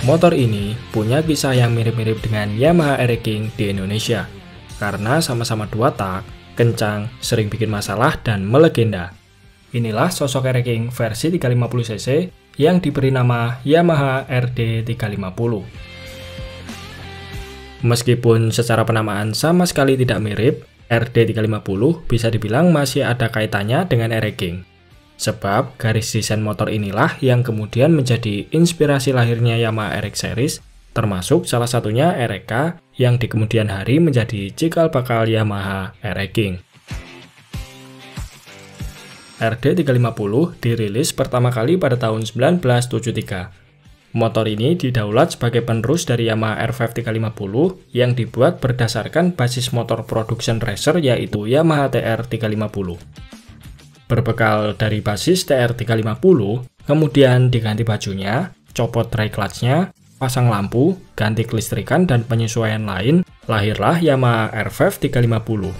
Motor ini punya kisah yang mirip-mirip dengan Yamaha Air King di Indonesia, karena sama-sama 2 tak, kencang, sering bikin masalah, dan melegenda. Inilah sosok Air King versi 350cc yang diberi nama Yamaha RD 350. Meskipun secara penamaan sama sekali tidak mirip, RD 350 bisa dibilang masih ada kaitannya dengan Air King. Sebab garis desain motor inilah yang kemudian menjadi inspirasi lahirnya Yamaha RX Series, termasuk salah satunya RK yang di kemudian hari menjadi cikal bakal Yamaha Air King. RD 350 dirilis pertama kali pada tahun 1973. Motor ini didaulat sebagai penerus dari Yamaha R5 350 yang dibuat berdasarkan basis motor production racer yaitu Yamaha TR 350. Berbekal dari basis TR 350, kemudian diganti bajunya, copot dry clutch-nya, pasang lampu, ganti kelistrikan dan penyesuaian lain, lahirlah Yamaha R5 350.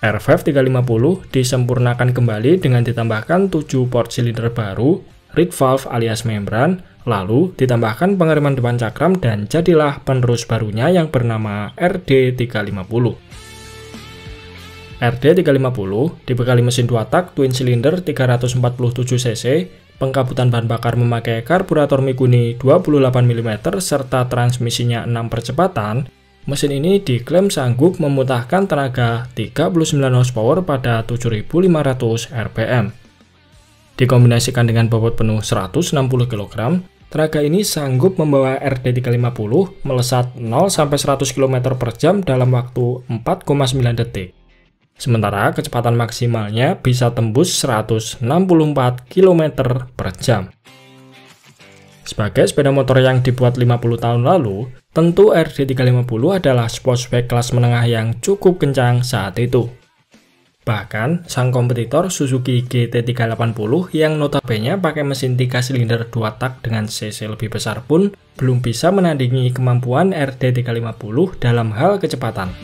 R5 350 disempurnakan kembali dengan ditambahkan 7 port silinder baru, reed valve alias membran, lalu ditambahkan pengereman depan cakram dan jadilah penerus barunya yang bernama RD 350. RD 350 dibekali mesin 2 tak twin cylinder 347 cc, pengkabutan bahan bakar memakai karburator Mikuni 28 mm serta transmisinya 6 percepatan. Mesin ini diklaim sanggup memutahkan tenaga 39 horsepower pada 7.500 rpm. Dikombinasikan dengan bobot penuh 160 kg, tenaga ini sanggup membawa RD 350 melesat 0-100 km per jam dalam waktu 4,9 detik. Sementara kecepatan maksimalnya bisa tembus 164 km per jam. Sebagai sepeda motor yang dibuat 50 tahun lalu, tentu RD 350 adalah sportsback kelas menengah yang cukup kencang saat itu. Bahkan, sang kompetitor Suzuki GT380 yang notabene pakai mesin 3 silinder 2 tak dengan cc lebih besar pun belum bisa menandingi kemampuan RD 350 dalam hal kecepatan.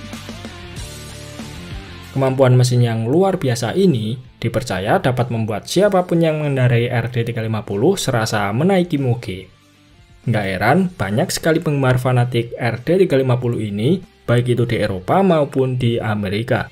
Kemampuan mesin yang luar biasa ini dipercaya dapat membuat siapapun yang mengendarai RD 350 serasa menaiki moge. Nggak heran, banyak sekali penggemar fanatik RD 350 ini, baik itu di Eropa maupun di Amerika.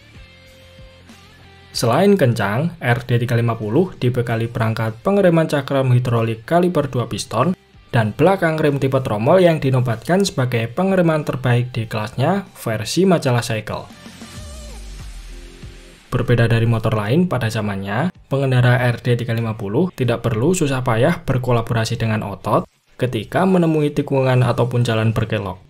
Selain kencang, RD 350 dibekali perangkat pengereman cakram hidrolik kaliber 2 piston dan belakang rem tipe tromol yang dinobatkan sebagai pengereman terbaik di kelasnya versi majalah Cycle. Berbeda dari motor lain pada zamannya, pengendara RD 350 tidak perlu susah payah berkolaborasi dengan otot ketika menemui tikungan ataupun jalan berkelok.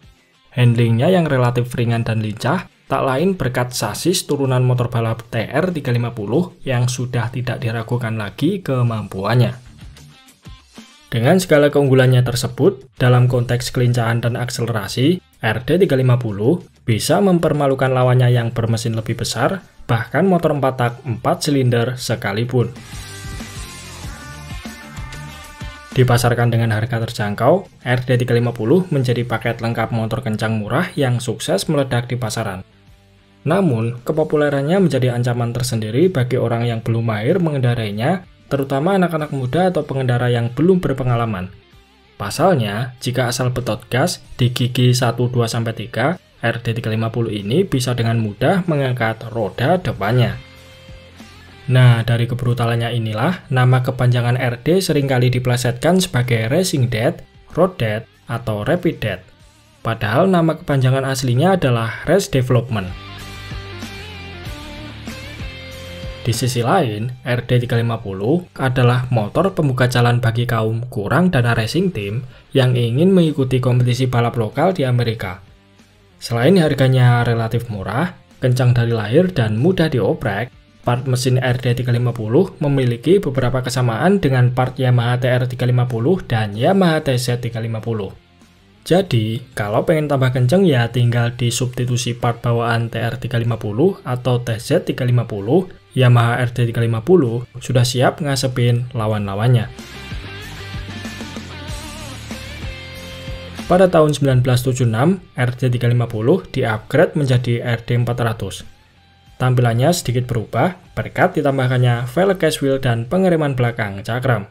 Handlingnya yang relatif ringan dan lincah, tak lain berkat sasis turunan motor balap TR 350 yang sudah tidak diragukan lagi kemampuannya. Dengan segala keunggulannya tersebut, dalam konteks kelincahan dan akselerasi, RD 350 bisa mempermalukan lawannya yang bermesin lebih besar, bahkan motor 4 tak 4 silinder sekalipun. Dipasarkan dengan harga terjangkau, RD 350 menjadi paket lengkap motor kencang murah yang sukses meledak di pasaran. Namun, kepopulerannya menjadi ancaman tersendiri bagi orang yang belum mahir mengendarainya, terutama anak-anak muda atau pengendara yang belum berpengalaman. Pasalnya, jika asal betot gas di gigi 1, 2, sampai 3, RD 350 ini bisa dengan mudah mengangkat roda depannya. Nah, dari kebrutalannya inilah, nama kepanjangan RD seringkali diplesetkan sebagai Racing Death, Road Death, atau Rapid Death. Padahal nama kepanjangan aslinya adalah Race Development. Di sisi lain, RD 350 adalah motor pembuka jalan bagi kaum kurang dana racing team yang ingin mengikuti kompetisi balap lokal di Amerika. Selain harganya relatif murah, kencang dari lahir dan mudah dioprek, part mesin RD 350 memiliki beberapa kesamaan dengan part Yamaha TR 350 dan Yamaha TZ 350. Jadi, kalau pengen tambah kenceng ya tinggal disubstitusi part bawaan TR 350 atau TZ 350, Yamaha RD 350 sudah siap ngasepin lawan-lawannya. Pada tahun 1976, RD 350 di-upgrade menjadi RD 400. Tampilannya sedikit berubah berkat ditambahkannya velg case wheel dan pengereman belakang cakram.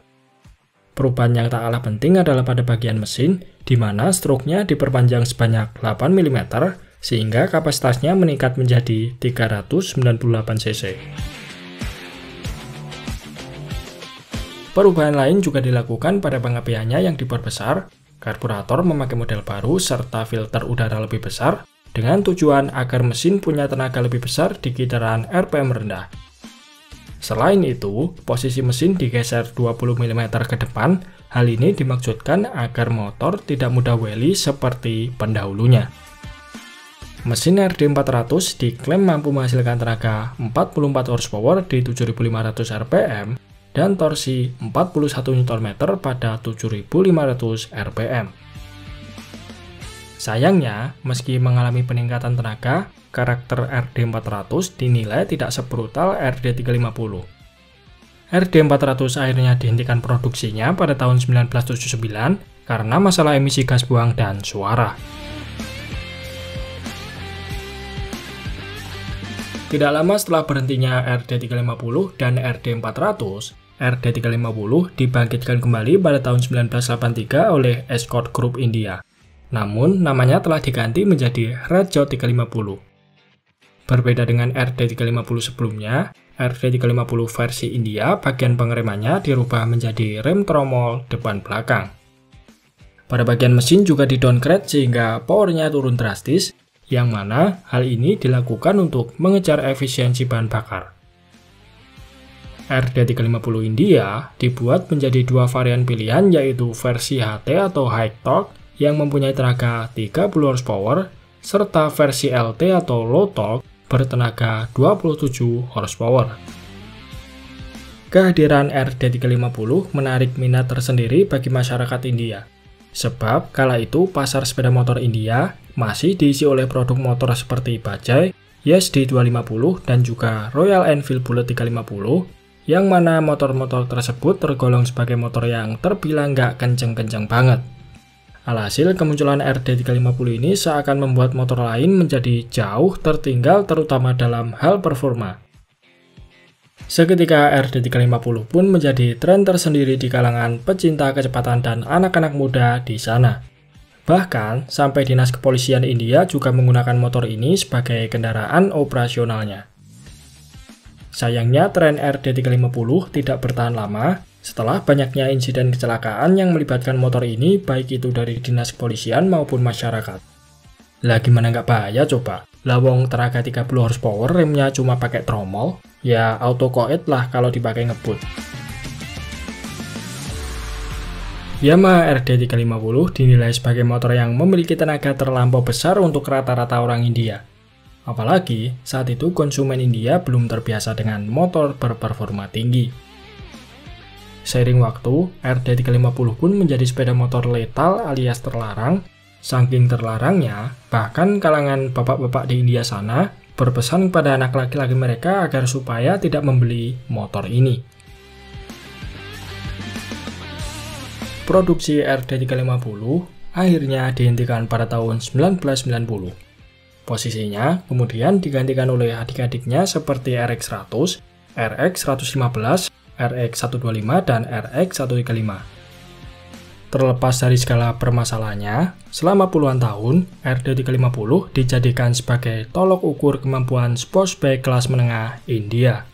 Perubahan yang tak kalah penting adalah pada bagian mesin, di mana stroke-nya diperpanjang sebanyak 8 mm, sehingga kapasitasnya meningkat menjadi 398 cc. Perubahan lain juga dilakukan pada pengapiannya yang diperbesar, karburator memakai model baru, serta filter udara lebih besar, dengan tujuan agar mesin punya tenaga lebih besar di gitaran RPM rendah. Selain itu, posisi mesin digeser 20 mm ke depan. Hal ini dimaksudkan agar motor tidak mudah wheelie seperti pendahulunya. Mesin RD400 diklaim mampu menghasilkan tenaga 44 horsepower di 7.500 rpm dan torsi 41 Nm pada 7.500 rpm. Sayangnya, meski mengalami peningkatan tenaga, karakter RD400 dinilai tidak sebrutal RD350. RD400 akhirnya dihentikan produksinya pada tahun 1979 karena masalah emisi gas buang dan suara. Tidak lama setelah berhentinya RD350 dan RD400, RD350 dibangkitkan kembali pada tahun 1983 oleh Escort Group India. Namun, namanya telah diganti menjadi Rajot 350. Berbeda dengan RD350 sebelumnya, RD350 versi India bagian pengeremannya dirubah menjadi rem tromol depan belakang. Pada bagian mesin juga di-downgrade sehingga powernya turun drastis, yang mana hal ini dilakukan untuk mengejar efisiensi bahan bakar. RD350 India dibuat menjadi dua varian pilihan, yaitu versi HT atau High Torque yang mempunyai tenaga 30 horsepower, serta versi LT atau Low Torque bertenaga 27 horsepower. Kehadiran RD350 menarik minat tersendiri bagi masyarakat India. Sebab kala itu pasar sepeda motor India masih diisi oleh produk motor seperti Bajaj, YSD 250, dan juga Royal Enfield Bullet 350, yang mana motor-motor tersebut tergolong sebagai motor yang terbilang nggak kenceng-kenceng banget. Alhasil, kemunculan RD350 ini seakan membuat motor lain menjadi jauh tertinggal terutama dalam hal performa. Seketika RD350 pun menjadi tren tersendiri di kalangan pecinta kecepatan dan anak-anak muda di sana. Bahkan, sampai dinas kepolisian India juga menggunakan motor ini sebagai kendaraan operasionalnya. Sayangnya, tren RD350 tidak bertahan lama. Setelah banyaknya insiden kecelakaan yang melibatkan motor ini, baik itu dari dinas kepolisian maupun masyarakat. Lah gimana nggak bahaya coba? Lawong tenaga 30 horsepower, remnya cuma pakai tromol, ya auto coed lah kalau dipakai ngebut. Yamaha RD350 dinilai sebagai motor yang memiliki tenaga terlampau besar untuk rata-rata orang India. Apalagi saat itu konsumen India belum terbiasa dengan motor berperforma tinggi. Seiring waktu, RD350 pun menjadi sepeda motor letal alias terlarang. Saking terlarangnya, bahkan kalangan bapak-bapak di India sana berpesan kepada anak laki-laki mereka agar supaya tidak membeli motor ini. Produksi RD350 akhirnya dihentikan pada tahun 1990. Posisinya kemudian digantikan oleh adik-adiknya seperti RX100, RX115, RX125, dan RX135. Terlepas dari segala permasalahannya, selama puluhan tahun, RD350 dijadikan sebagai tolok ukur kemampuan sportsbike kelas menengah India.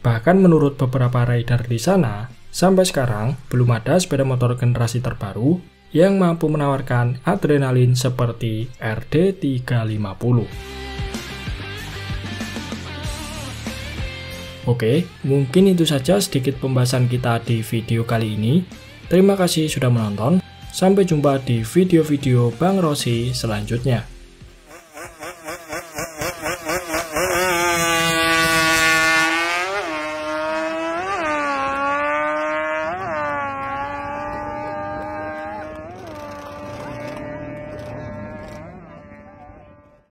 Bahkan menurut beberapa rider di sana, sampai sekarang belum ada sepeda motor generasi terbaru yang mampu menawarkan adrenalin seperti RD350. Oke, mungkin itu saja sedikit pembahasan kita di video kali ini. Terima kasih sudah menonton. Sampai jumpa di video-video Bang Rossi selanjutnya.